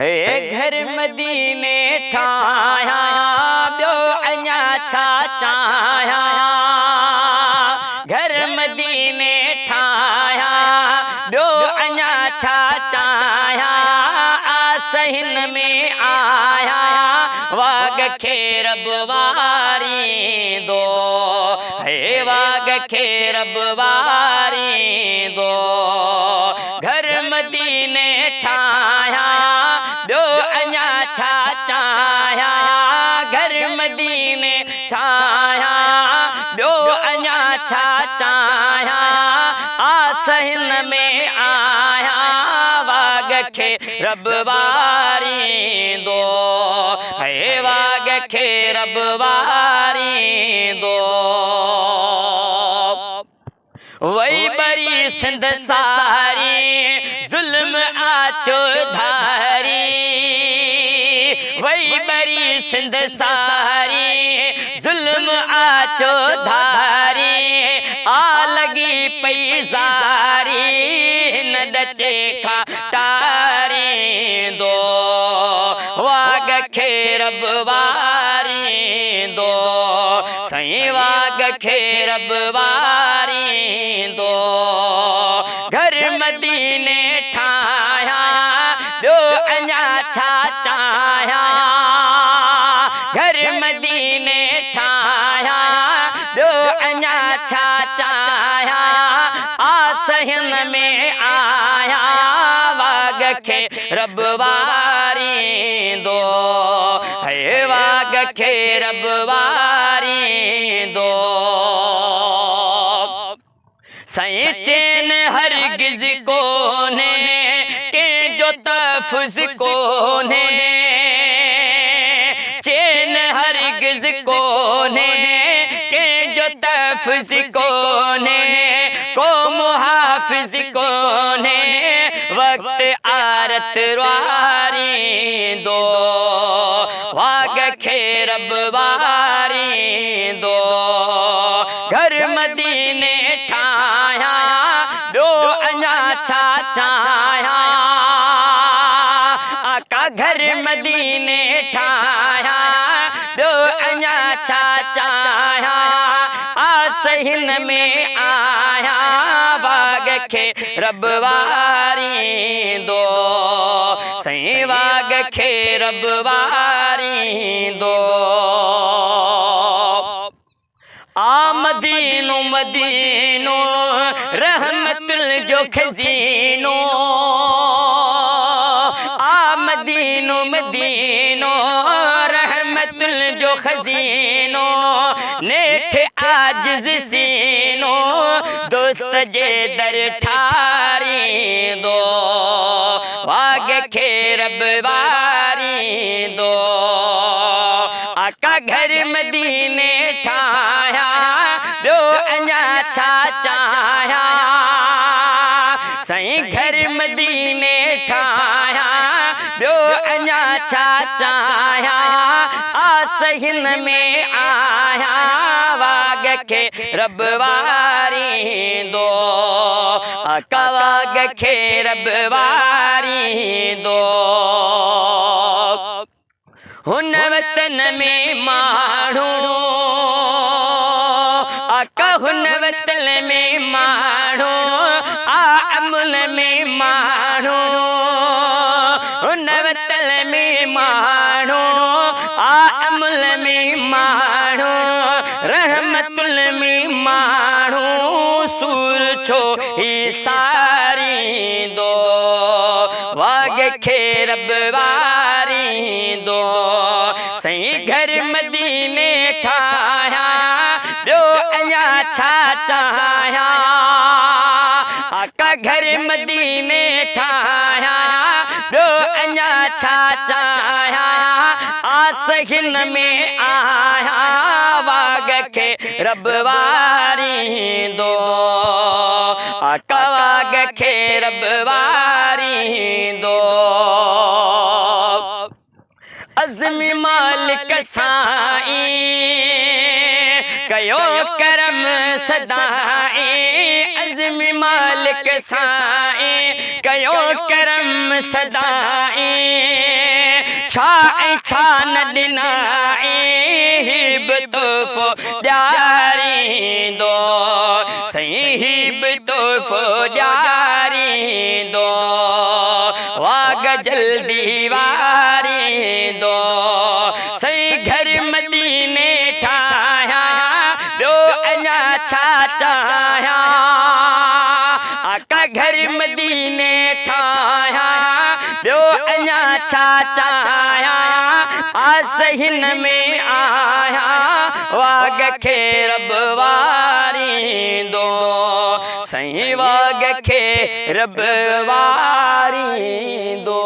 हे घर मदीने ठाया ॿियो अञा छा चाहिया। घर मदीने ठाया ॿियो अञा छा चाहिया। आसहिन में आया वाग खे रब वारींदो। हे वाग खे रब वारींदो। घर मदीने ठाया ॿियो अञा छा चाहिया। घर मदीने ठाया ॿियो अञा छा चाहिया। आसहिन में आया वाग खे रब वारींदो। हे वाग खे रब वारींदो। वही बरी सिंध सारी जुल्म आचो धारी। वही बरी सिंध सारी जुल्म आचो धारी। आ लगी पई ज़ारी न डचे खा टारींदो। वाग खे रब वारींदो। सही वाग खे रब वारींदो। घर मदीने ठाया ॿियो अञा छा चाहिया। घर मदीने ठाया ॿियो अञा छा चाहिया। आसहिन में आया वाग खे रब वारींदो। हे वाग खे रब वारींदो। सही चैन हरगिज़ कोने के जो तफ़ुज़ कोने। चैन हरगिज़ कोने के जो तफ़ुज़ कोने। को मुहाफ़िज़ कोने वक्त आरत वारींदो। वाग खे रब वारींदो। घर मदीने ठाया ॿियो अञा छा चाहिया। आका घर मदीने ठाया ॿियो अञा छा चाहिया। आसहिन में आया वाग खे रब वारींदो। सही वाग खे रब वारींदो। आ मदीनो मदीनो रहमतुल जो खज़ीनो। आ मदीनो मदीनो रहमतुल जो खज़ीनो। नेठ आजिज़ सीनो दोस्त जे दर ठारींदो। वाग खे रब वारींदो। आका घर मदीने ठाया ॿियो अञा छा चाहिया। सही घर मदीने ठाया ॿियो अञा छा चाहिया। आसहिन में आया वाग खे रब वारींदो। आका वाग खे रब वारींदो। हुन वतन में माण्हू आका हुन वतन में माण्हू। आ अमुल में माण्हू हुन वतन में माण्हू। आ अमुल में माण्हू रहमतुल में माण्हू। सूर छो ही सारींदो। वाग खे रब वारींदो। सही घर मदीने ठाया ॿियो अञा छा चाहिया। आका घर मदीने ठाया ॿियो अञा छा चाहिया। आसहिन में आया वाग खे रब वारींदो। आका वाग खे रब वारींदो। अज़मी मालिक साईं कयो करम सदाईं। अज़मी मालिक साईं कयो करम सदाईं। छा न ॾिनाई हिब तोहफ़ो ॾियारींदो सही हिब तोहफ़ो ॾियारींदो वाग जल्दी वारींदो सही घर मदीने ठाहिया ॿियो अञा छा चाहियां आका घर मदीने ठाहिया ॿियो अञा छा चाहियां आस हिन में आया वाग खे रब वारींदो सही वाग खे रब वारींदो।